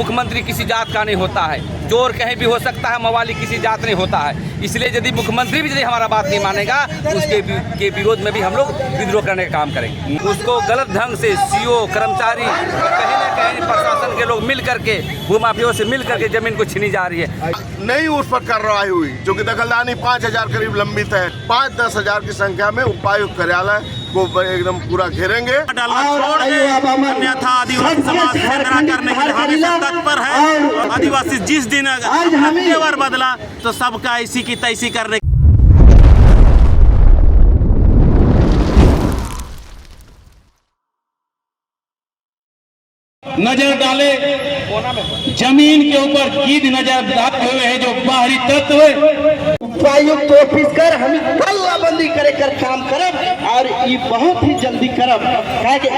मुख्यमंत्री किसी जात का नहीं होता है। चोर कहीं भी हो सकता है, मवाली किसी जात नहीं होता है। इसलिए यदि मुख्यमंत्री भी यदि हमारा बात नहीं मानेगा तो उसके विरोध में भी हम लोग विद्रोह करने का काम करेंगे। उसको गलत ढंग से सीओ, कर्मचारी, कहीं न कहीं प्रशासन के लोग मिल करके, भूमाफियों से मिल करके जमीन को छीनी जा रही है। नहीं उस पर कार्रवाई हुई, जो कि दखलदानी 5000 करीब लंबित है। 5-10 हजार की संख्या में उपायुक्त कार्यालय को एकदम पूरा घेरेंगे। अन्यथा आदिवासी समाज खतरा करने के लिए हमेशा तत्पर है। आदिवासी जिस दिन तेवर बदला तो सबका ऐसी की तैसी करने। नजर डाले जमीन के ऊपर कीद नजर डाले हुए हैं जो बाहरी तत्व। उपायुक्त ऑफिस कर हम तालाबंदी करे कर काम करब और ये बहुत ही जल्दी करब।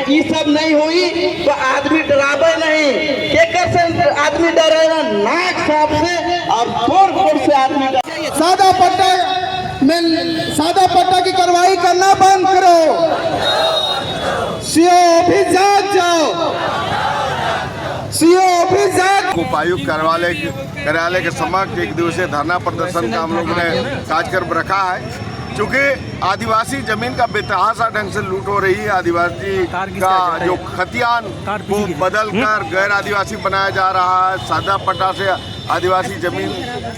ये सब नहीं हुई तो आदमी डरावे नहीं, केकर से आदमी डरेगा, नाक सांप से और फोड़ से आदमी। सादा पट्टा की कार्रवाई करना बंद करो। सीओ ऑफिस जाओ, सीओ ऑफिस उपायुक्त कार्यालय के समक्ष एक दिवसीय धरना प्रदर्शन का हम लोगों ने कार्यक्रम रखा है। चूँकि आदिवासी जमीन का बेतहाशा ढंग से लूट हो रही है, आदिवासी का जो खतियान को बदल कर गैर आदिवासी बनाया जा रहा है, सादा पट्टा से आदिवासी जमीन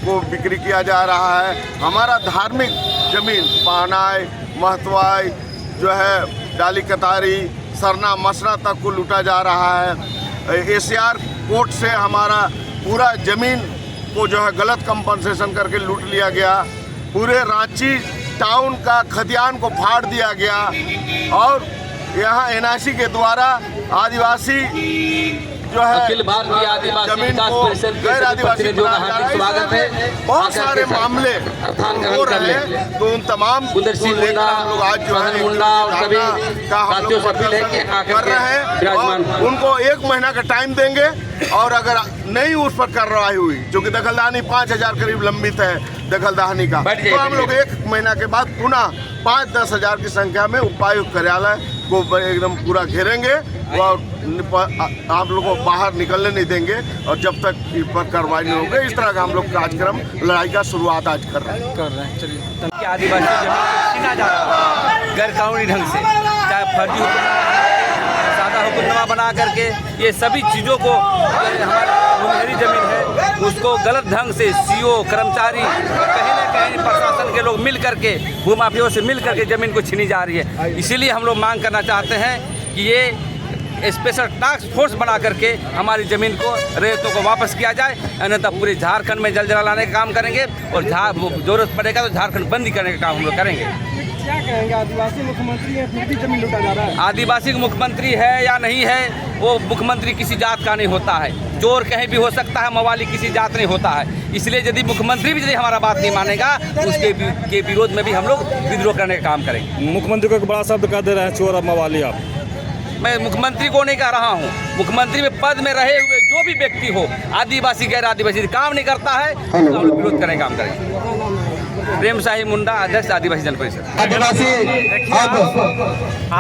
को बिक्री किया जा रहा है। हमारा धार्मिक जमीन पहनाई, महतवाई जो है, डाली कतारी, सरना मसना तक को लूटा जा रहा है। एसीआर कोर्ट से हमारा पूरा जमीन को जो है गलत कंपनसेशन करके लूट लिया गया। पूरे रांची टाउन का खतियान को फाड़ दिया गया और यहाँ एनआईसी के द्वारा आदिवासी जो है अखिल भारतीय आदिवासी विकास परिषद के आदिवासी स्वागत है। बहुत सारे मामले हो रहे हैं, तो उन तमाम को लेकर हम लोग आज जो है का हम लोग कर रहे हैं और उनको 1 महीना का टाइम देंगे। और अगर नहीं उस पर कार्रवाई हुई, जो कि दखलदानी 5000 करीब लंबित है दखलदानी का, तो हम लोग 1 महीना के बाद पुनः 5-10 हजार की संख्या में उपायुक्त कार्यालय को एकदम पूरा घेरेंगे और आप लोगों को बाहर निकलने नहीं देंगे और जब तक इस पर कार्रवाई नहीं होगी। इस तरह का हम लोग कार्यक्रम लड़ाई का शुरुआत आज कर रहे हैं। चलिए, आदिवासी जमीन को छीना जा रहा है गैर कानूनी ढंग से, चाहे फर्जी सादा हुक्मनामा बना करके, ये सभी चीज़ों को हमारी मुनहरी जमीन है उसको गलत ढंग से सीओ, कर्मचारी, कहीं न कहीं प्रशासन के लोग मिल करके, भूमाफियों से मिल करके जमीन को छीनी जा रही है। इसीलिए हम लोग मांग करना चाहते हैं कि ये स्पेशल टास्क फोर्स बना करके हमारी ज़मीन को, रेतों को वापस किया जाए, अन्यथा पूरे झारखंड में जल लाने का काम करेंगे और जरूरत पड़ेगा तो झारखंड बंदी करने का काम हम लोग करेंगे। क्या कहेंगे, आदिवासी मुख्यमंत्री है फिर भी जमीन लूटा जा रहा है। आदिवासी मुख्यमंत्री है या नहीं है, वो मुख्यमंत्री किसी जात का नहीं होता है। चोर कहीं भी हो सकता है, मवाली किसी जात नहीं होता है। इसलिए यदि मुख्यमंत्री भी यदि हमारा बात नहीं मानेगा तो उसके विरोध में भी हम लोग विद्रोह करने का काम करेंगे। मुख्यमंत्री को एक बड़ा शब्द कह दे रहे हैं, चोर और मवाली। आप, मैं मुख्यमंत्री को नहीं कह रहा हूँ, मुख्यमंत्री में पद में रहे हुए जो भी व्यक्ति हो, आदिवासी गैर आदिवासी काम नहीं करता है तो हम लोग विरोध करने का काम करेंगे। प्रेम शाही मुंडा, अध्यक्ष आदिवासी जन परिषद। आदिवासी अब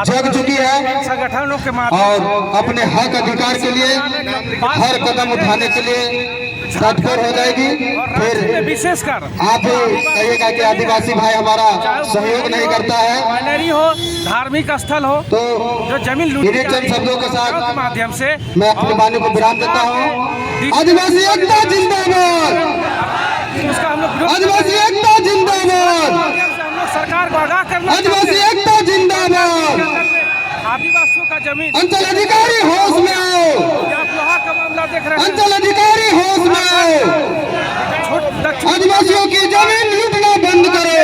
जग चुकी है संगठनों के और अपने हक अधिकार के लिए हर कदम उठाने के लिए तत्पर हो जाएगी। फिर विशेषकर आप कहिएगा कि आदिवासी भाई हमारा सहयोग नहीं करता है, बाइनरी हो, धार्मिक स्थल हो, तो जो जमीन मेरे चंद शब्दों के साथ माध्यम से मैं अपनी वाणी को विराम देता हूँ। आदिवासी एकता जिंदाबाद, उसका हम लोग आदिवासी एकता जिंदाबाद, हम लोग सरकार को आगाह करना, आदिवासी एकता जिंदाबाद। आदिवासियों का जमीन, अंचल अधिकारी होश में आओ, आप लोहा का मामला देख रहे हैं, अंचल अधिकारी होश में आओ, आदिवासियों की जमीन लूटना बंद करो,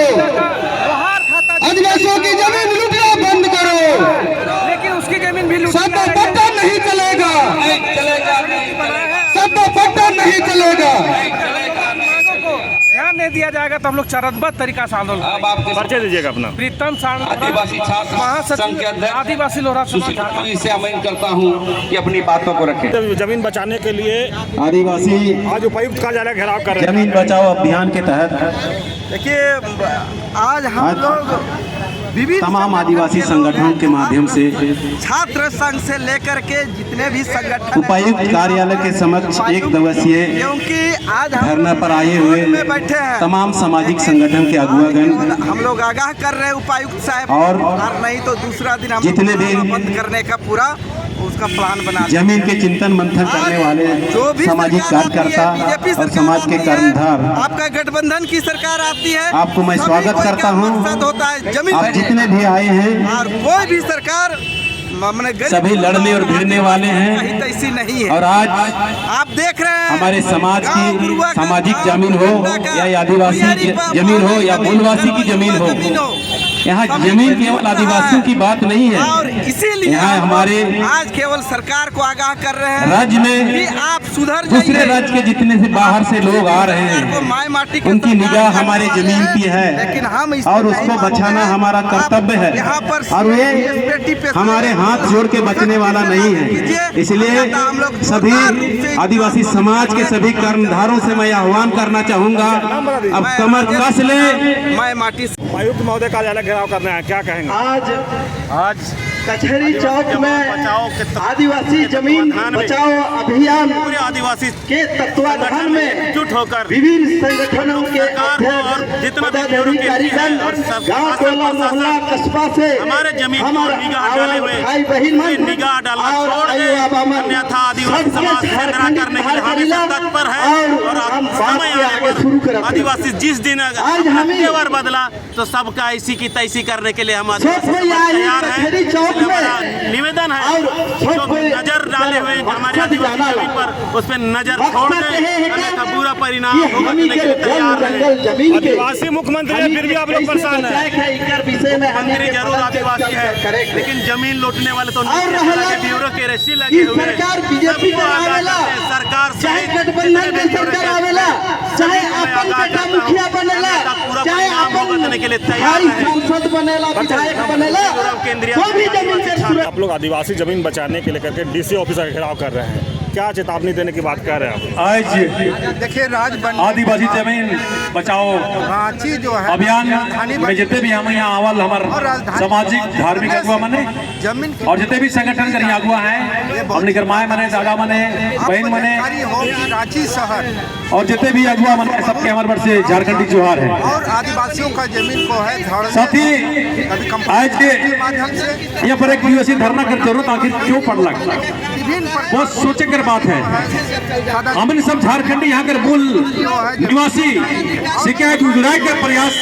आदिवासियों की जमीन लूटना बंद करो। लेकिन उसकी जमीन भी सादा पट्टा नहीं चलेगा, सादा पट्टा नहीं चलेगा। ध्यान नहीं दिया जाएगा तो हम लोग चरणबद्ध तरीका से आंदोलन। परिचय दीजिएगा अपना। प्रीतम आदिवासी छात्र संघ के अध्यक्ष आदिवासी लोहा से आह्वान करता हूँ कि अपनी बातों को रखें। जमीन बचाने के लिए आदिवासी आज उपायुक्त कार्यालय घेराव कर रहे हैं। जमीन बचाओ अभियान के तहत देखिए, आज हम लोग तमाम आदिवासी संगठनों के माध्यम से छात्र संघ से लेकर के जितने भी संगठन उपायुक्त कार्यालय के समक्ष एक दिवसीय क्योंकि आज हम धरना पर आए हुए में बैठे हैं, तमाम सामाजिक संगठन के अगुवागण हम लोग आगाह कर रहे हैं उपायुक्त साहब और नहीं तो दूसरा दिन हम जितने भी बंद करने का पूरा उसका प्लान बना जमीन के चिंतन मंथन करने वाले जो भी सामाजिक सरकार आती है, कार्यकर्ता बीजेपी और सरकार समाज के आती है, कर्मधार आपका गठबंधन की सरकार आती है, आपको मैं सभी स्वागत कोई करता का हूं। मकसद होता है जमीन आप जितने भी आए हैं और कोई भी सरकार सभी लड़ने और भिड़ने वाले हैं कहीं तैसी नहीं है। और आज आप देख रहे हैं हमारे समाज गाँव की गुरुआ का, सामाजिक गाँव जमीन हो गुरुआ का, या आदिवासी बिहारी बाबा जमीन हो या मूलवासी की जमीन हो, यहाँ जमीन केवल आदिवासियों की बात नहीं है। और इसीलिए यहाँ हमारे आज केवल सरकार को आगाह कर रहे हैं राज्य में कि आप सुधर दूसरे जाइए। राज्य के जितने से बाहर से लोग आ रहे सरकार को हैं माय माटी के उनकी सरकार निगाह करने हमारे वाले जमीन हैं, की है लेकिन हम इसको और नहीं उसको मानते बचाना हैं। हमारा आप कर्तव्य है यहाँ पर और वे पेटी पे हमारे हाथ जोड़ के बचने वाला नहीं है। इसलिए सभी आदिवासी समाज के सभी कर्मधारों से मैं आह्वान करना चाहूंगा, अब कमर कस ले। माय माटी आयुक्त महोदय कार्यालय घेराव करना है, क्या कहेंगे? आज कचहरी चौक में आदिवासी जमीन बचाओ अभियान पूरे आदिवासी के तत्वाधान में एकजुट होकर विभिन्न संगठनों के सरकार को और जितना भी पदाधिकारीगण और सब गांव शासन टोला मोहल्ला कस्बा से हमारे जमीन पर हमारा निगाह डाले हुए भाई बहन ये निगाह डालना छोड़ दे, अन्यथा आदिवासी समाज से निरा करने के लिए हमेशा तत्पर है। और अब समय आने पर आदिवासी जिस दिन अपना तेवर बदला तो सबका ऐसी की तैसी करने के लिए हम तैयार हैं। हमारा निवेदन है जो नजर डाले हुए हमारे आदिवासी जमीन पर उस पर नजर छोड़ दे, अन्यथा बुरा परिणाम भुगतने के लिए तैयार है। आदिवासी मुख्यमंत्री है, फिर भी आप लोग परेशान हैं। मंत्री जरूर आदिवासी है, लेकिन जमीन लूटने वाले तो ब्यूरो के रस्सी लगे हुए हैं। सरकार बीजेपी का आवेला, सरकार चाहे गठबंधन की सरकार आवेला, चाहे अपन बेटा मुखिया बनेला, चाहे भुगतने के लिए अपन तैयार है। सांसद बनेला, विधायक बनेला, केंद्रीय कोई भी जमीन के सुरक्षा आप लोग आदिवासी जमीन बचाने के लेकर के डीसी ऑफिस का घेराव कर रहे हैं, क्या चेतावनी देने की बात कर रहे हैं आप? आज देखिए आदिवासी जमीन बचाओ रांची जो है अभियान में जितने भी हम यहाँ आवल हमारे सामाजिक धार्मिक अगुआ मने जमीन और जितने भी संगठन कर यहाँ अगुआ हैं, हमने कर माए मने, दादा मने, बहन मने होगी रांची शहर और जितने भी अगुआ मने सबके हमारे वर्ष से झारखंडी जोहार है। और आदिवासियों का जमीन को है साथ ही आज के माध्यम से यहाँ पर एक दिवसीय धरना कर जरूरत आखिर क्यों पड़ला, बहुत सोचे कर बात है। हमने सब झारखंडी यहाँ कर मूल निवासी शिकायत उजराय का प्रयास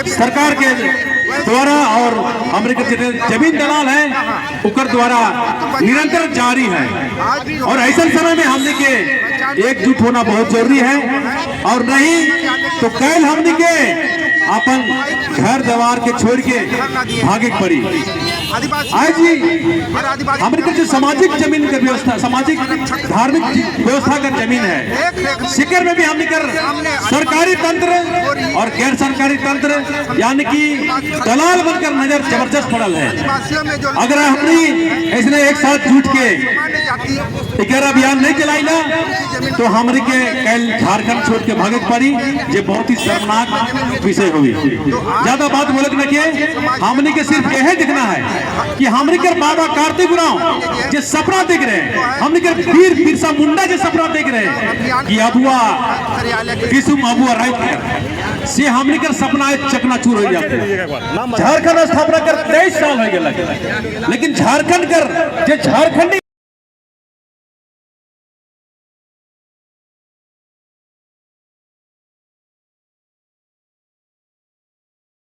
सरकार के द्वारा और हमारे जमीन दलाल है उकर द्वारा निरंतर जारी है। और ऐसे समय में हमने के एकजुट होना बहुत जरूरी है और नहीं तो कल हमने के अपन घर दवार के छोड़ के भागे पड़ी। आज हमारे जो सामाजिक जमीन का व्यवस्था, सामाजिक धार्मिक व्यवस्था का जमीन है, शिकर में भी हमने कर सरकारी तंत्र और गैर सरकारी तंत्र यानी कि दलाल बनकर नजर जबरदस्त पड़ल है। अगर हमने इसने एक साथ जुट के टिकर अभियान नहीं चलाइला तो हमारे के कल झारखंड छोड़ के भागे पड़ी, ये बहुत ही शर्मनाक विषय हुई। ज्यादा बात बोलक न के हमने के सिर्फ यह दिखना है कि हमने के बाबा कार्तिक राव जो सपना देख रहे हैं, हमने के वीर बिरसा मुंडा जो सपना देख रहे हैं कि अबुआ किसुम अबुआ राय से हमने के सपना चकनाचूर हो जाते हैं। झारखंड स्थापना कर 23 साल हो गए, लेकिन झारखंड कर जो झारखंडी